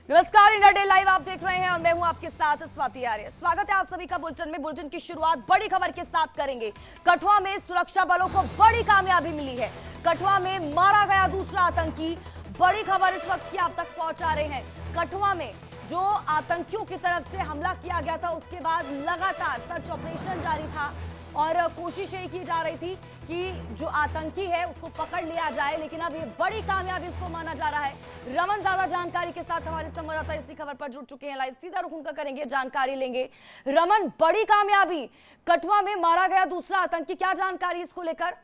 नमस्कार, India day live आप देख रहे हैं और मैं हूं आपके साथ स्वाति आर्य। स्वागत है आप सभी का बुलेटिन में। बुलेटिन की शुरुआत बड़ी खबर के साथ करेंगे। कठुआ में सुरक्षा बलों को बड़ी कामयाबी मिली है। कठुआ में मारा गया दूसरा आतंकी। बड़ी खबर इस वक्त की आप तक पहुंचा रहे हैं। कठुआ में जो आतंकियों की तरफ से हमला किया गया था, उसके बाद लगातार सर्च ऑपरेशन जारी था और कोशिश ये की जा रही थी कि जो आतंकी है उसको पकड़ लिया जाए, लेकिन अब ये बड़ी कामयाबी इसको माना जा रहा है। रमन ज्यादा जानकारी के साथ हमारे संवाददाता इसी खबर पर जुड़ चुके हैं। लाइव सीधा रुक उनका करेंगे, जानकारी लेंगे। रमन, बड़ी कामयाबी, कठुआ में मारा गया दूसरा आतंकी, क्या जानकारी इसको लेकर?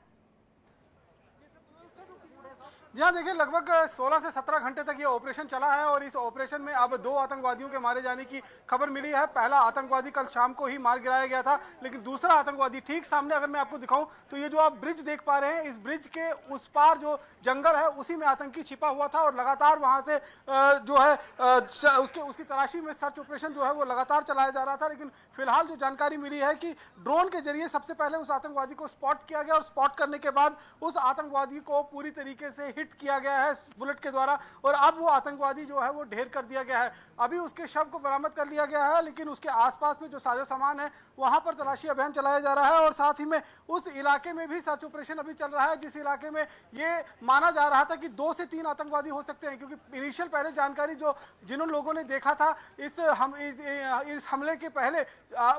जी हाँ, देखिए लगभग 16 से 17 घंटे तक ये ऑपरेशन चला है और इस ऑपरेशन में अब 2 आतंकवादियों के मारे जाने की खबर मिली है। पहला आतंकवादी कल शाम को ही मार गिराया गया था, लेकिन दूसरा आतंकवादी ठीक सामने, अगर मैं आपको दिखाऊं तो ये जो आप ब्रिज देख पा रहे हैं, इस ब्रिज के उस पार जो जंगल है उसी में आतंकी छिपा हुआ था और लगातार वहां से जो है उसकी तलाशी में सर्च ऑपरेशन जो है वो लगातार चलाया जा रहा था। लेकिन फिलहाल जो जानकारी मिली है कि ड्रोन के जरिए सबसे पहले उस आतंकवादी को स्पॉट किया गया और स्पॉट करने के बाद उस आतंकवादी को पूरी तरीके से हिट किया गया है बुलेट के द्वारा और अब वो आतंकवादी जो है वो ढेर कर दिया गया है। अभी उसके शव को बरामद कर लिया गया है, लेकिन उसके आसपास में जो साजो सामान है वहां पर तलाशी अभियान चलाया जा रहा है और साथ ही में उस इलाके में भी सर्च ऑपरेशन अभी चल रहा है, जिस इलाके में ये माना जा रहा था कि 2 से 3 आतंकवादी हो सकते हैं, क्योंकि इनिशियल पहले जानकारी जो जिन लोगों ने देखा था इस हमले के पहले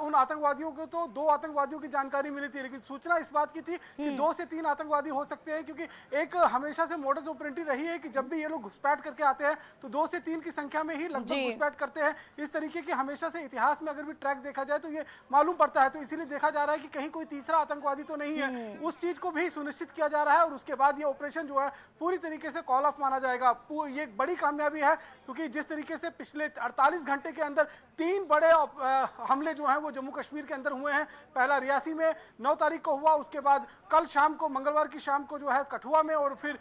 उन आतंकवादियों को तो 2 आतंकवादियों की जानकारी मिली थी, लेकिन सूचना इस बात की थी कि 2 से 3 आतंकवादी हो सकते हैं, क्योंकि एक हमेशा से मोडस ऑपरेंडी रही है कि जब भी ये लोग घुसपैठ करके आते हैं तो 2 से 3 की संख्या में ही लगभग घुसपैठ करते हैं। इस तरीके के हमेशा से इतिहास में अगर भी ट्रैक देखा जाए तो ये मालूम पड़ता है, तो इसीलिए देखा जा रहा है कि कहीं कोई तीसरा आतंकवादी तो नहीं है, उस चीज को भी सुनिश्चित किया जा रहा है और उसके बाद ये ऑपरेशन जो है पूरी तरीके से कॉल ऑफ माना जाएगा। ये एक बड़ी कामयाबी है, क्योंकि जिस तरीके से पिछले 48 घंटे के अंदर 3 बड़े हमले जो हैं वो जम्मू कश्मीर के अंदर हुए हैं। पहला रियासी में 9 तारीख को हुआ, उसके बाद कल शाम को, मंगलवार की शाम को जो है कठुआ में, और फिर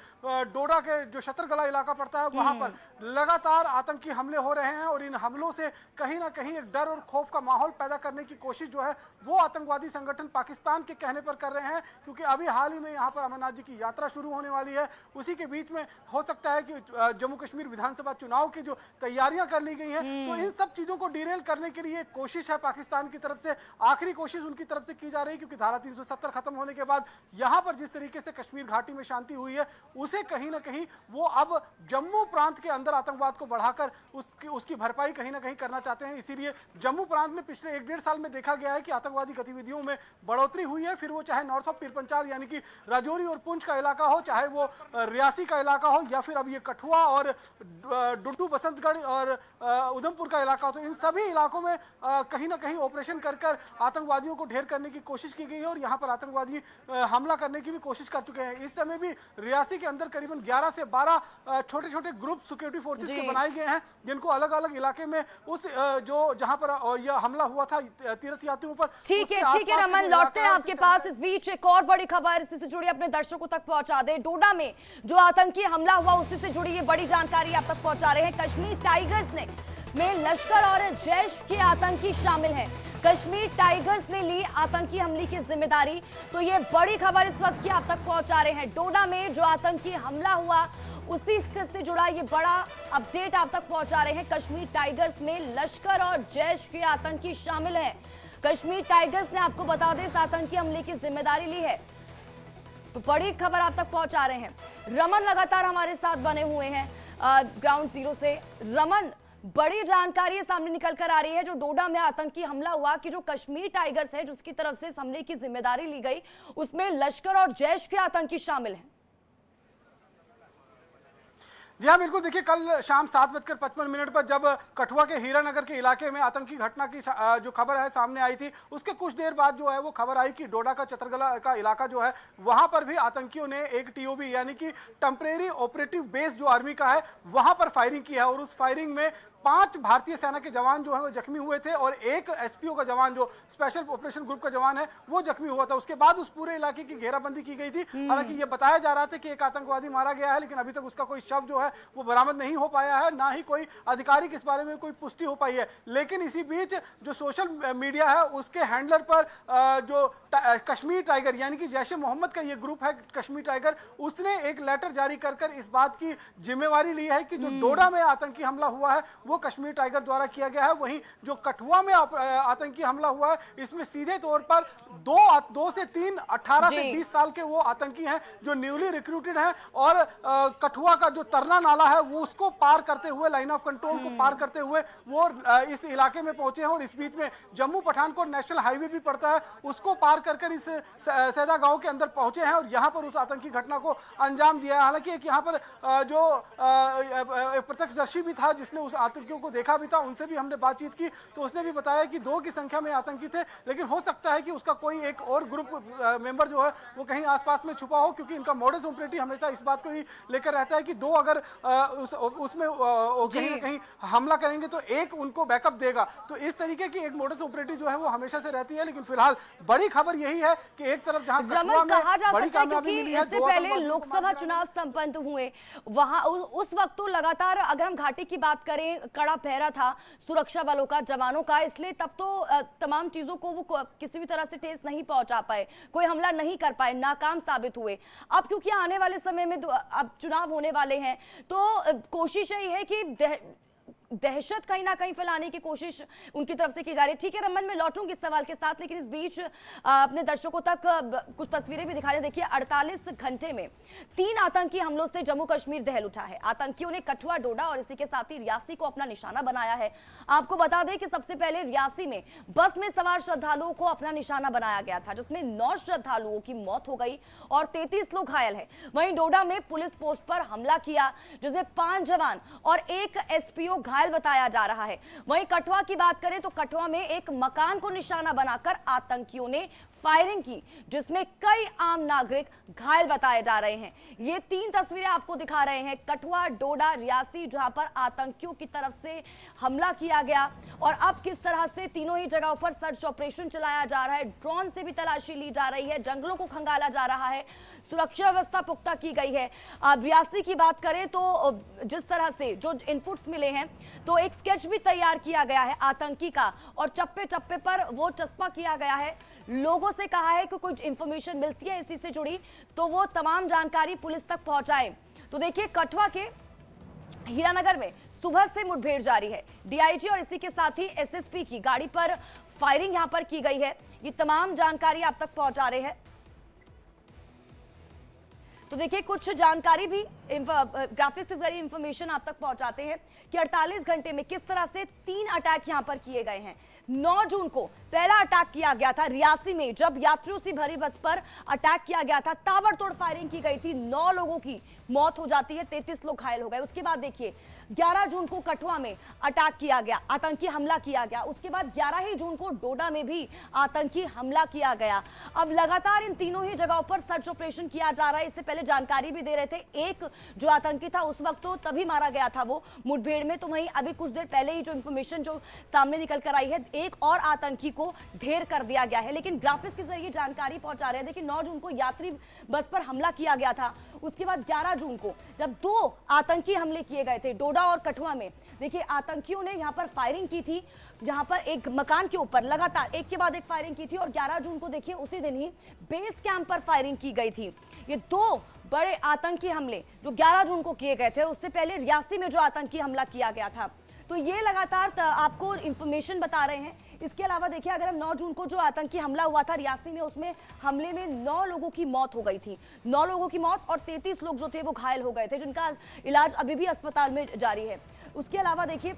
डोडा के जो शतरगला इलाका पड़ता है वहां पर लगातार आतंकी हमले हो रहे हैं और इन हमलों से कहीं ना कहीं एक डर और खौफ का माहौल पैदा करने की कोशिश जो है वो आतंकवादी संगठन पाकिस्तान के कहने पर कर रहे हैं, क्योंकि अभी हाल ही में यहां पर अमरनाथ जी की यात्रा शुरू होने वाली है। उसी के बीच में हो सकता है कि जम्मू कश्मीर विधानसभा चुनाव की जो तैयारियां कर ली गई हैं, तो इन सब चीजों को डिरेल करने के लिए कोशिश है पाकिस्तान की तरफ से, आखिरी कोशिश उनकी तरफ से की जा रही है, क्योंकि धारा 370 खत्म होने के बाद यहां पर जिस तरीके से कश्मीर घाटी में शांति हुई है, उसे कहीं ना कहीं वो अब जम्मू प्रांत के अंदर आतंकवाद को बढ़ाकर उसकी भरपाई कहीं ना कहीं करना चाहते हैं। इसीलिए जम्मू प्रांत में पिछले 1-1.5 साल में देखा गया है कि आतंकवादी गतिविधियों में बढ़ोतरी हुई है, फिर वो चाहे नॉर्थ ऑफ पीरपंचाल यानी कि राजौरी और पुंछ का इलाका हो, चाहे वो रियासी का इलाका हो, या फिर अब ये कठुआ और डुड्डू बसंतगढ़ और उधमपुर का इलाका हो, तो इन सभी इलाकों में कहीं ना कहीं ऑपरेशन कर आतंकवादियों को ढेर करने की कोशिश की गई है और यहाँ पर आतंकवादी हमला करने की भी कोशिश कर चुके हैं। इस समय भी रियासी के अंदर करीबन 11 से 12 छोटे छोटे ग्रुप सिक्योरिटी फोर्सेस के बनाए गए हैं, जिनको अलग अलग इलाके में उस जो जहां पर यह हमला हुआ था तीर्थ यात्रियों पर। ठीक है रमन, लौटते हैं आपके पास। इस बीच एक और बड़ी खबर इसी से जुड़ी अपने दर्शकों तक पहुंचा दे। डोडा में जो आतंकी हमला हुआ उसी से जुड़ी ये बड़ी जानकारी आप तक पहुंचा रहे हैं। कश्मीर टाइगर्स में लश्कर और जैश के आतंकी शामिल हैं। कश्मीर टाइगर्स ने ली आतंकी हमले की जिम्मेदारी, तो ये बड़ी खबर इस वक्त की आप तक पहुंचा रहे हैं। डोडा में जो आतंकी हमला हुआ उसी से जुड़ा ये बड़ा अपडेट आप तक पहुंचा रहे हैं। कश्मीर टाइगर्स में लश्कर और जैश के आतंकी शामिल हैं। कश्मीर टाइगर्स ने, आपको बता दें, इस आतंकी हमले की जिम्मेदारी ली है, तो बड़ी खबर आप तक पहुंचा रहे हैं। रमन लगातार हमारे साथ बने हुए हैं ग्राउंड जीरो से। रमन, बड़ी जानकारी सामने निकल कर आ रही है। जो डोडा में आतंकी हमला हुआ कि जो कश्मीर टाइगर्स है जिसकी तरफ से इस हमले की जिम्मेदारी ली गई, उसमें लश्कर और जैश के आतंकी शामिल हैं। जी हाँ, बिल्कुल। देखिए, कल शाम 7:55 पर जब कठुआ के हीरानगर के इलाके में आतंकी घटना की जो खबर है सामने आई थी, उसके कुछ देर बाद जो है वो खबर आई कि डोडा का चतरगला का इलाका जो है वहां पर भी आतंकियों ने एक टीओबी यानी कि टेम्परेरी ऑपरेटिव बेस जो आर्मी का है वहां पर फायरिंग की है और उस फायरिंग में 5 भारतीय सेना के जवान जो है वो जख्मी हुए थे और एक एसपीओ का जवान, जो स्पेशल ऑपरेशन ग्रुप का जवान है, वो जख्मी हुआ था। उसके बाद उस पूरे इलाके की घेराबंदी की गई थी। हालांकि ये बताया जा रहा था कि एक आतंकवादी मारा गया है, लेकिन अभी तक उसका कोई शव जो है वो बरामद नहीं हो पाया है, ना ही कोई आधिकारिक इस बारे में कोई पुष्टि हो पाई है। लेकिन इसी बीच जो सोशल मीडिया है उसके हैंडलर पर जो कश्मीर टाइगर यानी कि जैश ए मोहम्मद का ये ग्रुप है कश्मीर टाइगर, उसने एक लेटर जारी कर इस बात की जिम्मेवारी ली है कि जो डोडा में आतंकी हमला हुआ है वो कश्मीर टाइगर द्वारा किया गया है। वहीं जो कठुआ में आतंकी हमला हुआ है, इसमें सीधे तौर पर 2 से 3 18 से 20 साल के वो आतंकी हैं जो न्यूली रिक्रूटेड हैं और कठुआ का जो तरना नाला है वो उसको पार करते हुए, लाइन ऑफ कंट्रोल को पार करते हुए वो इस इलाके में पहुंचे हैं। और इस बीच में जम्मू पठानकोट नेशनल हाईवे भी पड़ता है, उसको पार कर इस सैदा गांव के अंदर पहुंचे हैं और यहां पर उस आतंकी घटना को अंजाम दिया है। हालांकि एक यहां पर जो प्रत्यक्षदर्शी भी था जिसने उस आतंकियों को देखा भी था, उनसे भी हमने बातचीत की तो उसने भी बताया कि 2 की संख्या में आतंकी थे, लेकिन हो सकता है कि उसका कोई एक और ग्रुप मेंबर जो है वो कहीं आसपास में छुपा हो, क्योंकि इनका मॉडस ऑपरेटी हमेशा इस बात को ही लेकर रहता है कि 2 अगर उसमें कहीं ना कहीं हमला करेंगे तो एक उनको बैकअप देगा। तो इस तरीके की एक मॉडस ऑपरेटी जो है वो हमेशा से रहती है। लेकिन फिलहाल बड़ी खबर यही है कि एक तरफ जहां कठुआ में बड़ी कामयाबी मिली है, इससे पहले लोकसभा चुनाव संपन्न हुए, वहां उस वक्त तो लगातार अगर हम घाटी की बात करें, कड़ा पहरा था सुरक्षा बलों का, जवानों का, इसलिए तब तो तमाम चीजों को वो किसी भी तरह से ठेस नहीं पहुंचा पाए, कोई हमला नहीं कर पाए, नाकाम साबित हुए। अब क्योंकि आने वाले समय में अब चुनाव होने वाले हैं तो कोशिश यही है कि दहशत कहीं ना कहीं फैलाने की कोशिश उनकी तरफ से की जा रही है। ठीक है रमन, मैं लौटूंगी इस सवाल के साथ, लेकिन इस बीच अपने दर्शकों तक कुछ तस्वीरें भी दिखा दें। देखिए 48 घंटे में 3 आतंकी हमलों से जम्मू कश्मीर दहल उठा है। आतंकियों ने कठुआ, डोडा और इसी के साथ ही रियासी को अपना निशाना बनाया है। आपको बता दें कि सबसे पहले रियासी में बस में सवार श्रद्धालुओं को अपना निशाना बनाया गया था, जिसमें 9 श्रद्धालुओं की मौत हो गई और 33 लोग घायल है। वहीं डोडा में पुलिस पोस्ट पर हमला किया, जिसमें 5 जवान और 1 एसपीओ घायल बताया जा रहा है। वहीं कठुआ की बात करें तो कठुआ में एक मकान को निशाना बनाकर आतंकियों ने फायरिंग की, जिसमें कई आम नागरिक घायल बताए जा रहे हैं। ये 3 तस्वीरें आपको दिखा रहे हैं, कठुआ, डोडा, रियासी, जहां पर आतंकियों की तरफ से हमला किया गया और अब किस तरह से तीनों ही जगहों पर सर्च ऑपरेशन चलाया जा रहा है, ड्रोन से भी तलाशी ली जा रही है, जंगलों को खंगाला जा रहा है, सुरक्षा व्यवस्था पुख्ता की गई है। रियासी की बात करें तो जिस तरह से जो इनपुट्स मिले हैं तो एक स्केच भी तैयार किया गया है आतंकी का और चप्पे चप्पे पर वो चस्पा किया गया है। लोगों से कहा है कि कुछ इंफॉर्मेशन मिलती है इसी से जुड़ी तो वो तमाम जानकारी पुलिस तक पहुंचाएं। तो देखिए कठुआ के हीरानगर में सुबह से मुठभेड़ जारी है। डीआईजी और इसी के साथ ही एसएसपी की गाड़ी पर फायरिंग यहां पर की गई है। ये तमाम जानकारी आप तक पहुंचा रहे हैं। तो देखिए कुछ जानकारी भी ग्राफिक्स के जरिए इंफॉर्मेशन आप तक पहुंचाते हैं कि 48 घंटे में किस तरह से 3 अटैक यहां पर किए गए हैं। 9 जून को पहला अटैक किया गया था रियासी में, जब यात्रियों से भरी बस पर अटैक किया गया था, ताबड़तोड़ फायरिंग की गई थी, 9 लोगों की मौत हो जाती है, 33 लोग घायल हो गए। उसके बाद देखिए 11 जून को कठुआ में अटैक किया गया, आतंकी हमला किया गया। उसके बाद 11 ही जून को डोडा में भी आतंकी हमला किया गया। अब लगातार इन तीनों ही जगहों पर सर्च ऑपरेशन किया जा रहा है। इससे पहले जानकारी भी दे रहे थे, एक जो आतंकी था उस वक्त तो तभी मारा गया था वो मुठभेड़ में, तो वहीं अभी कुछ देर पहले ही जो इंफॉर्मेशन जो सामने निकल कर आई है, एक और आतंकी को ढेर कर दिया गया है। लेकिन ग्राफिक्स के जरिए जानकारी पहुंचा रहे हैं। देखिए 9 जून को यात्री बस पर हमला किया गया था। उसके बाद 11 जून को जब 2 आतंकी हमले किए गए थे डोडा और कठुआ में, देखिए आतंकियों ने यहां पर फायरिंग की थी, जहां पर एक मकान के ऊपर लगातार एक के बाद एक फायरिंग की थी। और 11 जून को देखिए उसी दिन ही बेस कैंप पर फायरिंग की गई थी। ये 2 बड़े आतंकी हमले जो 11 जून को किए गए थे। उससे पहले रियासी में जो आतंकी हमला किया गया था, तो ये लगातार आपको इंफॉर्मेशन बता रहे हैं। इसके अलावा देखिए अगर हम 9 जून को जो आतंकी हमला हुआ था रियासी में, उसमें हमले में 9 लोगों की मौत हो गई थी, 9 लोगों की मौत और 33 लोग जो थे वो घायल हो गए थे, जिनका इलाज अभी भी अस्पताल में जारी है। उसके अलावा देखिए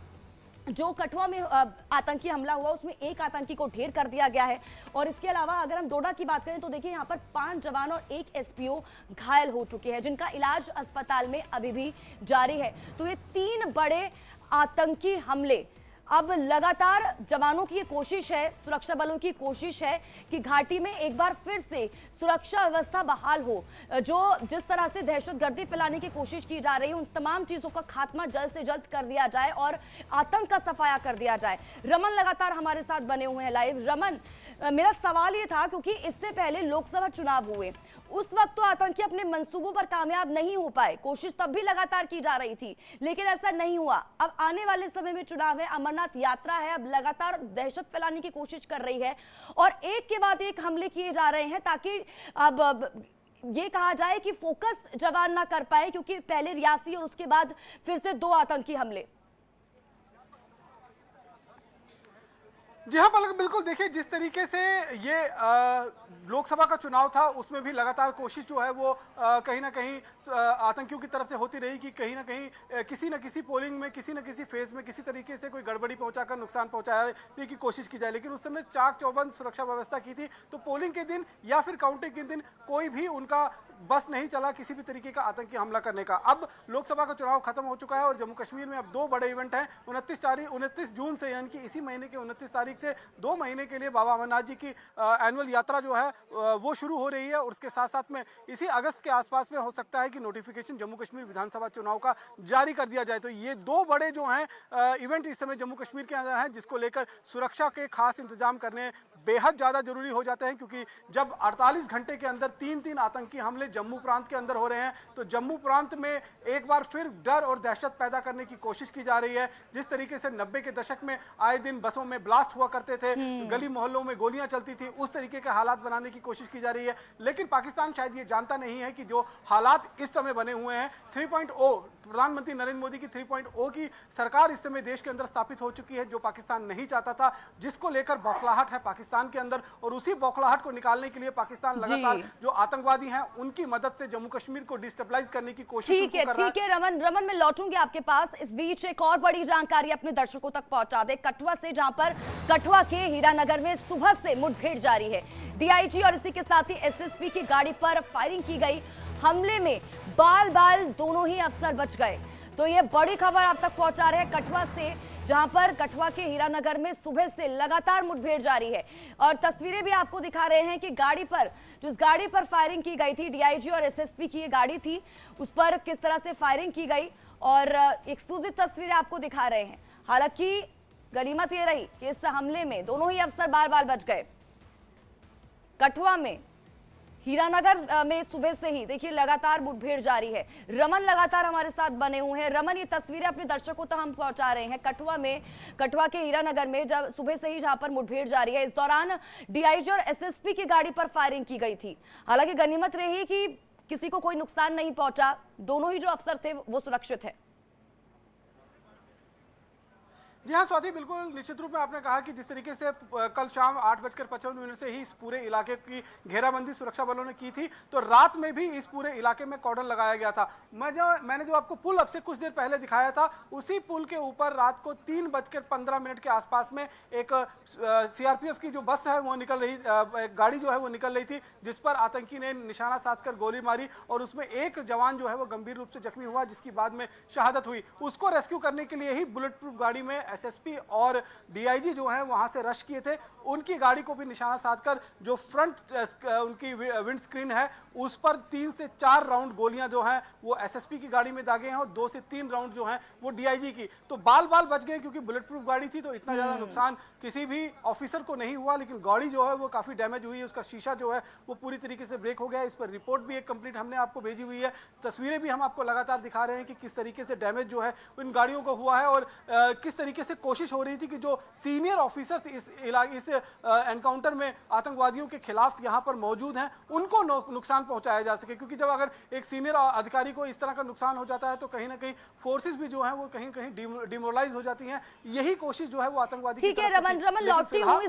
जो कठुआ में आतंकी हमला हुआ उसमें एक आतंकी को ढेर कर दिया गया है। और इसके अलावा अगर हम डोडा की बात करें तो देखिए यहाँ पर 5 जवान और 1 एसपीओ घायल हो चुके हैं, जिनका इलाज अस्पताल में अभी भी जारी है। तो ये 3 बड़े आतंकी हमले, अब लगातार जवानों की ये कोशिश है, सुरक्षा बलों की कोशिश है कि घाटी में एक बार फिर से सुरक्षा व्यवस्था बहाल हो। जो जिस तरह से दहशतगर्दी फैलाने की कोशिश की जा रही है, उन तमाम चीजों का खात्मा जल्द से जल्द कर दिया जाए और आतंक का सफाया कर दिया जाए। रमन लगातार हमारे साथ बने हुए हैं लाइव। रमन, मेरा सवाल ये था क्योंकि इससे पहले लोकसभा चुनाव हुए, उस वक्त तो आतंकी अपने मंसूबों पर कामयाब नहीं हो पाए, कोशिश तब भी लगातार की जा रही थी, लेकिन ऐसा नहीं हुआ। अब आने वाले समय में चुनाव है, अमरनाथ यात्रा है, अब लगातार दहशत फैलाने की कोशिश कर रही है और एक के बाद एक हमले किए जा रहे हैं ताकि अब ये कहा जाए कि फोकस जवान ना कर पाए, क्योंकि पहले रियासी और उसके बाद फिर से 2 आतंकी हमले। जी हाँ पलक, बिल्कुल देखिए जिस तरीके से ये लोकसभा का चुनाव था उसमें भी लगातार कोशिश जो है वो कहीं ना कहीं आतंकियों की तरफ से होती रही कि कहीं ना कहीं किसी न किसी पोलिंग में किसी न किसी फेज में किसी तरीके से कोई गड़बड़ी पहुंचाकर नुकसान पहुंचाने की कोशिश की जाए, लेकिन उस समय चाक चौबंद सुरक्षा व्यवस्था की थी, तो पोलिंग के दिन या फिर काउंटिंग के दिन कोई भी उनका बस नहीं चला किसी भी तरीके का आतंकी हमला करने का। अब लोकसभा का चुनाव खत्म हो चुका है और जम्मू कश्मीर में अब दो बड़े इवेंट हैं। 29 जून से यानी कि इसी महीने के 29 तारीख से 2 महीने के लिए बाबा अमरनाथ जी की एनुअल यात्रा जो है वो शुरू हो रही है, और उसके साथ साथ में इसी अगस्त के आसपास में हो सकता है कि नोटिफिकेशन जम्मू कश्मीर विधानसभा चुनाव का जारी कर दिया जाए। तो ये दो बड़े जो हैं इवेंट इस समय जम्मू कश्मीर के अंदर हैं, जिसको लेकर सुरक्षा के खास इंतजाम करने बेहद ज़्यादा जरूरी हो जाते हैं, क्योंकि जब 48 घंटे के अंदर 3 आतंकी हमले जम्मू प्रांत के अंदर हो रहे हैं तो जम्मू प्रांत में एक बार फिर डर और दहशत पैदा करने की कोशिश की जा रही है। जिस तरीके से 90 के दशक में आए दिन बसों में ब्लास्ट हुआ करते थे, गली मोहल्लों में गोलियां चलती थी, उस तरीके के हालात बनाने की कोशिश की जा रही है। लेकिन पाकिस्तान शायद ये जानता नहीं है कि जो हालात इस समय बने हुए हैं 3.0, प्रधानमंत्री नरेंद्र मोदी की 3.0 की सरकार इस समय देश के अंदर स्थापित हो चुकी है, जो पाकिस्तान नहीं चाहता था, जिसको लेकर बौखलाहट है पाकिस्तान के अंदर, और उसी बौखलाहट को निकालने के लिए पाकिस्तान लगातार जो आतंकवादी हैं उनकी मदद से जम्मू कश्मीर को डिस्टेबलाइज करने की कोशिश कर रहा है। ठीक है रमन, मैं लौटूंगी आपके पास। इस बीच एक और बड़ी जानकारी अपने दर्शकों तक पहुंचा दे कठुआ से, जहां पर कठुआ के हीरानगर में सुबह से मुठभेड़ जारी है। डीआईजी और इसी के साथ ही एसएसपी की गाड़ी पर फायरिंग की गई। हमले में बाल दोनों ही अफसर बच गए। तो ये बड़ी खबर आप तक पहुंचा रहे हैं कठुआ से, जहां पर कठुआ के हीरानगर में सुबह से लगातार मुठभेड़ जारी है। और तस्वीरें भी आपको दिखा रहे हैं कि गाड़ी पर, जिस गाड़ी पर फायरिंग की गई थी, डीआईजी और एसएसपी की ये गाड़ी थी, उस पर किस तरह से फायरिंग की गई, और एक्सक्लूसिव तस्वीरें आपको दिखा रहे हैं। हालांकि गनीमत ये रही कि इस हमले में दोनों ही अफसर बाल बच गए। कठुआ में, हीरानगर में सुबह से ही देखिए लगातार मुठभेड़ जारी है। रमन लगातार हमारे साथ बने हुए हैं। रमन, ये तस्वीरें अपने दर्शकों तक हम पहुंचा रहे हैं कठुआ में, कठुआ के हीरानगर में जब सुबह से ही जहां पर मुठभेड़ जारी है, इस दौरान डीआईजी और एसएसपी की गाड़ी पर फायरिंग की गई थी। हालांकि गनीमत रही कि किसी को कोई नुकसान नहीं पहुंचा, दोनों ही जो अफसर थे वो सुरक्षित है। जी हाँ स्वाति, बिल्कुल निश्चित रूप में आपने कहा कि जिस तरीके से कल शाम 8:55 से ही इस पूरे इलाके की घेराबंदी सुरक्षा बलों ने की थी, तो रात में भी इस पूरे इलाके में कॉर्डन लगाया गया था। मैंने जो आपको पुल अब से कुछ देर पहले दिखाया था, उसी पुल के ऊपर रात को 3:15 के आसपास में एक सीआरपीएफ की जो बस है वो निकल रही, गाड़ी जो है वो निकल रही थी, जिस पर आतंकी ने निशाना साधकर गोली मारी और उसमें एक जवान जो है वो गंभीर रूप से जख्मी हुआ, जिसकी बाद में शहादत हुई। उसको रेस्क्यू करने के लिए ही बुलेट प्रूफ गाड़ी में एसएसपी और डीआईजी जो है वहां से रश किए थे। उनकी गाड़ी को भी निशाना साधकर जो फ्रंट उनकी विंड स्क्रीन है उस पर 3 से 4 राउंड गोलियां जो हैं वो एसएसपी की गाड़ी में दागे हैं और 2 से 3 राउंड जो हैं वो डीआईजी की। तो बाल बच गए, क्योंकि बुलेट प्रूफ गाड़ी थी तो इतना ज्यादा नुकसान किसी भी ऑफिसर को नहीं हुआ, लेकिन गाड़ी जो है वो काफी डैमेज हुई है। उसका शीशा जो है वो पूरी तरीके से ब्रेक हो गया है। इस पर रिपोर्ट भी एक कंप्लीट हमने आपको भेजी हुई है, तस्वीरें भी हम आपको लगातार दिखा रहे हैं कि किस तरीके से डैमेज जो है इन गाड़ियों को हुआ है, और किस तरीके से कोशिश हो रही थी कि जो सीनियर ऑफिसर्स इस एनकाउंटर में आतंकवादियों के खिलाफ यहां पर मौजूद हैं उनको नुकसान पहुंचाया जा सके, क्योंकि जब अगर एक सीनियर अधिकारी को इस तरह का नुकसान हो जाता है तो कहीं ना कहीं फोर्सेस भी जो हैं वो कहीं डिमोरलाइज हो जाती हैं। यही कोशिश जो है वो आतंकवादी ठीक है रमन, लौटती हूँ